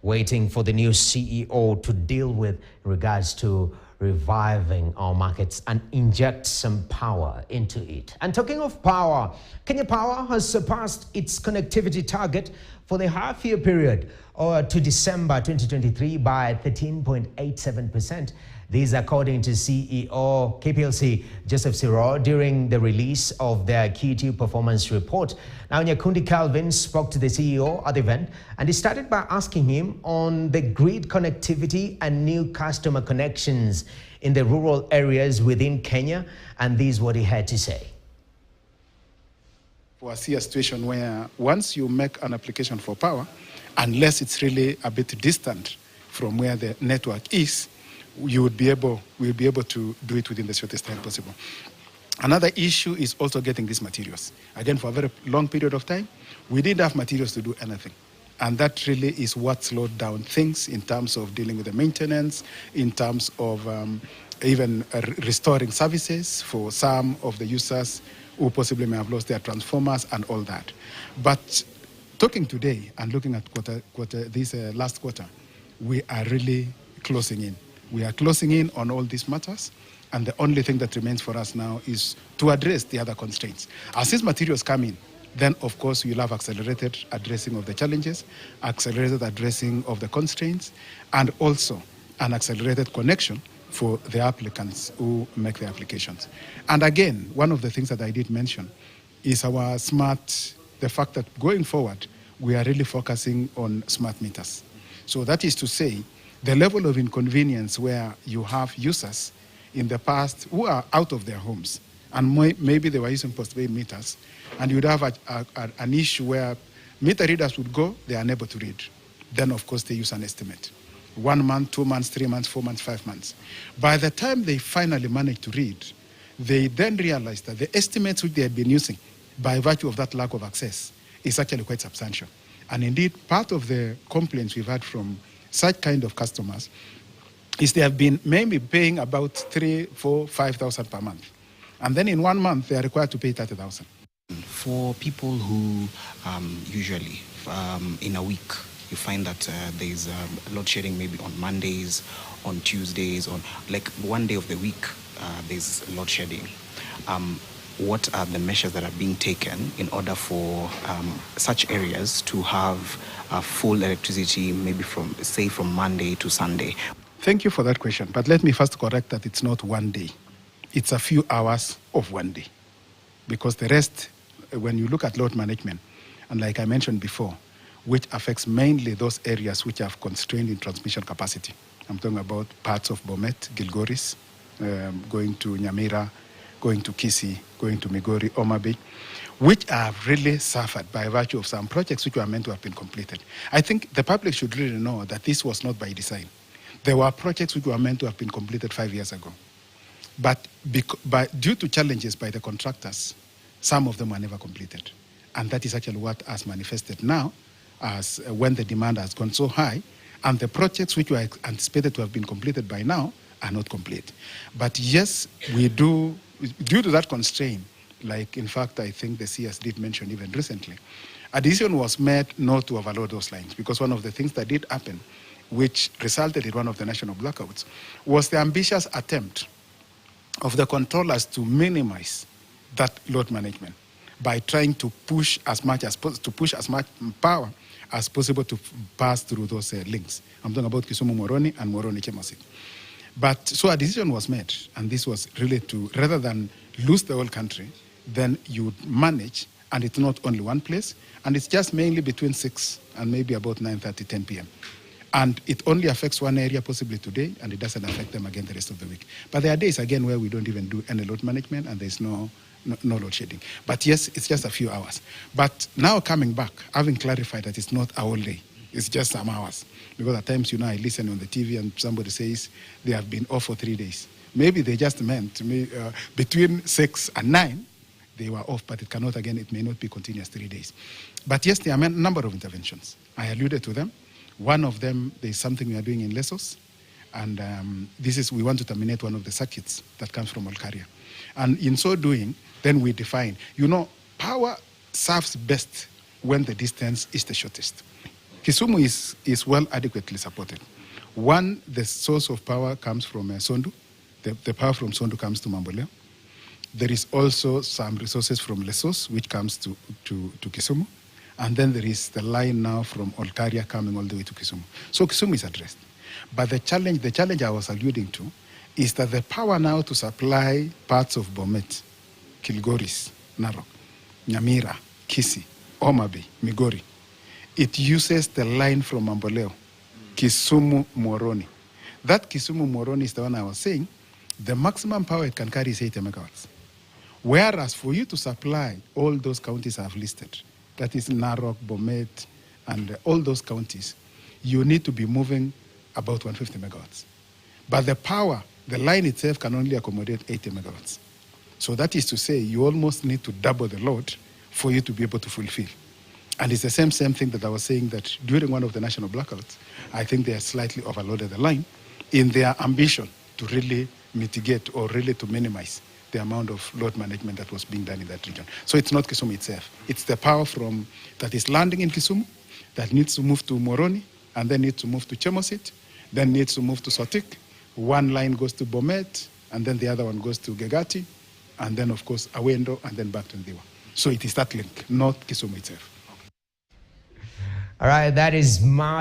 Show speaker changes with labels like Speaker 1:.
Speaker 1: waiting for the new CEO to deal with in regards to reviving our markets and inject some power into it. And talking of power, Kenya Power has surpassed its connectivity target for the half-year period to December 2023 by 13.87%. This according to CEO KPLC Joseph Siro during the release of their Q2 performance report. Now, Nyakundi Calvin spoke to the CEO at the event, and he started by asking him on the grid connectivity and new customer connections in the rural areas within Kenya, and this is what he had to say.
Speaker 2: I see a situation where once you make an application for power, unless it's really a bit distant from where the network is, we'll be able to do it within the shortest time possible. Another issue is also getting these materials. Again, for a very long period of time, we didn't have materials to do anything. And that really is what slowed down things in terms of dealing with the maintenance, in terms of even restoring services for some of the users who possibly may have lost their transformers and all that. But talking today and looking at this last quarter, we are really closing in. We are closing in on all these matters, and the only thing that remains for us now is to address the other constraints. As these materials come in, then of course we'll have accelerated addressing of the challenges, accelerated addressing of the constraints, and also an accelerated connection for the applicants who make the applications. And again, one of the things that I did mention is the fact that going forward, we are really focusing on smart meters. So that is to say, the level of inconvenience where you have users in the past who are out of their homes and maybe they were using post-paid meters, and you'd have an issue where meter readers would go, they are unable to read. Then, of course, they use an estimate. 1 month, 2 months, 3 months, 4 months, 5 months. By the time they finally manage to read, they then realize that the estimates which they had been using by virtue of that lack of access is actually quite substantial. And indeed, part of the complaints we've had from such kind of customers is they have been maybe paying about 3,000, 4,000, 5,000 per month. And then in 1 month, they are required to pay 30,000.
Speaker 3: For people who usually in a week, you find that there's load shedding maybe on Mondays, on Tuesdays, on like one day of the week, there's load shedding. What are the measures that are being taken in order for such areas to have full electricity, maybe from Monday to Sunday?
Speaker 2: Thank you for that question. But let me first correct that it's not 1 day. It's a few hours of 1 day. Because the rest, when you look at load management, and like I mentioned before, which affects mainly those areas which have constrained in transmission capacity. I'm talking about parts of Bomet, Gilgoris, going to Nyamira, going to Kisii, going to Migori, Omabay, which have really suffered by virtue of some projects which were meant to have been completed. I think the public should really know that this was not by design. There were projects which were meant to have been completed 5 years ago. But due to challenges by the contractors, some of them were never completed. And that is actually what has manifested now as when the demand has gone so high, and the projects which were anticipated to have been completed by now are not complete. But yes, we do, due to that constraint, like in fact I think the CS did mention even recently, a decision was made not to overload those lines, because one of the things that did happen, which resulted in one of the national blackouts, was the ambitious attempt of the controllers to minimize that load management by trying to push as much power as possible to pass through those links. I'm talking about Kisumu Moroni and Moroni Chemasik. But so a decision was made, and this was really to, rather than lose the whole country, then you manage, and it's not only one place, and it's just mainly between 6 and maybe about 9:30, 10 p.m. And it only affects one area possibly today, and it doesn't affect them again the rest of the week. But there are days again where we don't even do any load management, and there's no load shedding. But yes, it's just a few hours. But now coming back, having clarified that it's not a whole day, it's just some hours. Because at times, I listen on the TV and somebody says they have been off for 3 days. Maybe they just meant between 6 and 9, they were off, but it may not be continuous 3 days. But yes, there are a number of interventions. I alluded to them. One of them, there's something we are doing in Lesos, and we want to terminate one of the circuits that comes from Olkaria. And in so doing, then we define, power serves best when the distance is the shortest. Kisumu is well adequately supported. One, the source of power comes from Sondu. The power from Sondu comes to Mamboleo. There is also some resources from Lesos, which comes to Kisumu. And then there is the line now from Olkaria coming all the way to Kisumu. So Kisumu is addressed. But the challenge I was alluding to is that the power now to supply parts of Bomet, Kilgoris, Narok, Nyamira, Kisi, Omabay, Migori, it uses the line from Mamboleo, Kisumu, Moroni. That Kisumu, Moroni is the one I was saying. The maximum power it can carry is 80 megawatts. Whereas for you to supply all those counties I've listed, that is Narok, Bomet, and all those counties, you need to be moving about 150 megawatts. But the power, the line itself can only accommodate 80 megawatts. So that is to say, you almost need to double the load for you to be able to fulfill. And it's the same thing that I was saying, that during one of the national blackouts, I think they slightly overloaded the line in their ambition to really mitigate or really to minimize the amount of load management that was being done in that region. So it's not Kisumu itself. It's the power that is landing in Kisumu that needs to move to Moroni, and then needs to move to Chemosit, then needs to move to Sotik. One line goes to Bomet, and then the other one goes to Gegati, and then, of course, Awendo, and then back to Ndiwa. So it is that link, not Kisumu itself.
Speaker 1: All right, that is Martin.